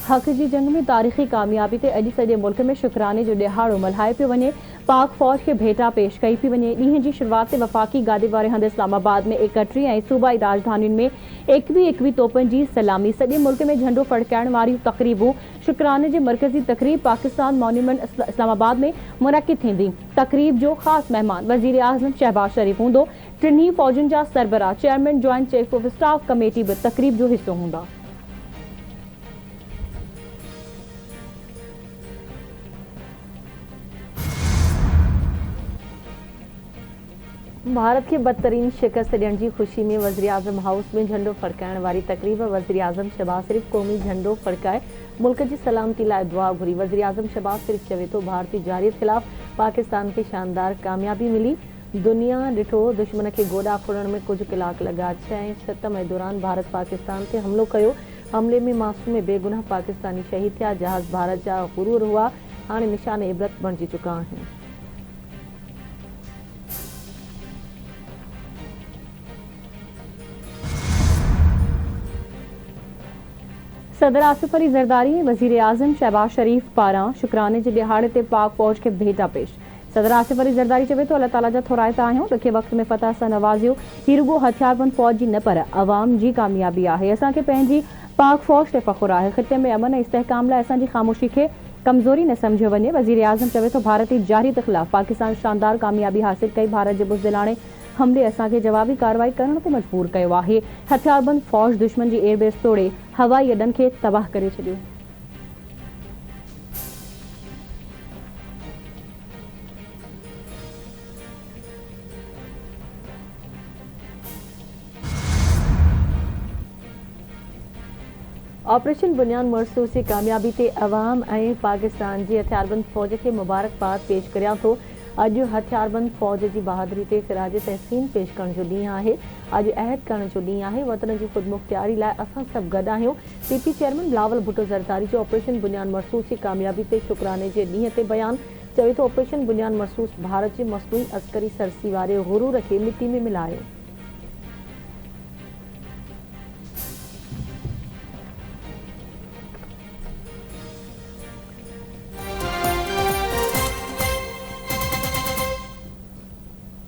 हक़ जी जंग में तारीख़ी कामयाबी ते अॼु सॼे मुल्क में शुक्राने जो ॾिहाड़ो मल्हाए पियो वञे। पाक फ़ौज खे भेटा पेश कई पई वञे। ॾींहं जी शुरूआत ते वफ़ाक़ी गादे वारे हंधि इस्लामाबाद में 31 ऐं सूबाई राजधानियुनि में 21 तोपनि जी सलामी। सॼे मुल्क में झंडो फड़काइण वारियूं तक़रीबूं। शुक्राने जी मरकज़ी तक़रीब पाकिस्तान मॉन्यूमेंट इस्लामाबाद में मुनक़िद थींदी। तक़रीब जो ख़ासि महिमान वज़ीर आज़म शहबाज शरीफ़ हूंदो। टिन्ही फ़ौजुनि जा सरबराह, chairman joint chief of staff committee बि तक़रीब जो हिसो हूंदा। भारत के बदतरीन शिकस्त ॾियण जी ख़ुशी में वज़ीर आज़म हाउस में झंडो फड़काइण वारी तक़रीब। वज़ीर आज़म शहबाज शरीफ़ क़ौमी झंडो फड़काए मुल्क जी सलामती लाइ दुआ घुरी। वज़ीर आज़म शहबाज शरीफ़ चवे थो, भारतीय जारियत ख़िलाफ़ पाकिस्तान खे शानदार कामयाबी मिली। दुनिया ॾिठो, दुश्मन खे गोॾा फुड़ण में कुछ कलाक लॻा। 6 ऐं 7 मई दौरान भारत पाकिस्तान ते हमलो कयो। हमले में मासूम ऐं बेगुनाह पाकिस्तानी शहीद थिया। जहाज़ भारत जा गुरूर हुआ, हाणे निशान इबरत बणिजी चुका आहिनि। सदर आसिफ अली ज़रदारी ऐं वज़ीर आज़म शहबाज शरीफ़ पारां शुक्राने जे ॾिहाड़े ते पाक फ़ौज खे भेटा पेश। सदर आसिफ अली ज़रदारी चवे थो, अल्लाह ताला जा थोराइता आहियूं, ॾुखे वक़्त में फ़तह सां नवाज़ियो। ही रुगो हथियारबंद फ़ौज जी न पर अवाम जी कामयाबी आहे। असांखे पंहिंजी पाक फ़ौज ते फ़ख़ुरु आहे। ख़िते में अमन ऐं इस्तेहकाम लाइ असांजी ख़ामोशी खे कमज़ोरी न सम्झियो वञे। वज़ीर आज़म चवे थो, भारतीय जारियत ख़िलाफ़ पाकिस्तान शानदार कामयाबी हासिल कई। भारत जे बुज़दिलाणे हमले असांखे जवाबी कार्रवाई करण ते मजबूर कयो आहे। हथियारबंद फ़ौज दुश्मन जी एयरबेस तोड़े हवाई अॾनि खे तबाह करे छॾियो। ऑपरेशन बुनियान मरसूस जी कामयाबी ते अवाम ऐं पाकिस्तान जी हथियारबंद फ़ौज खे मुबारकबाद पेश करियां थो। अॼु हथियारबंद फ़ौज जी बहादुरी ते ख़िराज तहसीन पेश करण जो ॾींहुं आहे। अॼु अहद करण जो ॾींहुं आहे। वतन जी ख़ुदमुख्तियारी लाइ असां सभु गॾु आहियूं। पीपी चेयरमैन बिलावल भुट्टो ज़रदारी जो ऑपरेशन बुनियान मरसूस जी कामयाबी ते शुक्राने जे ॾींहं ते बयान। चवे थो, ऑपरेशन बुनियान मरसूस भारत जे मसनूई अस्करी सरसी वारे गुरूर खे मिटी में मिलायो।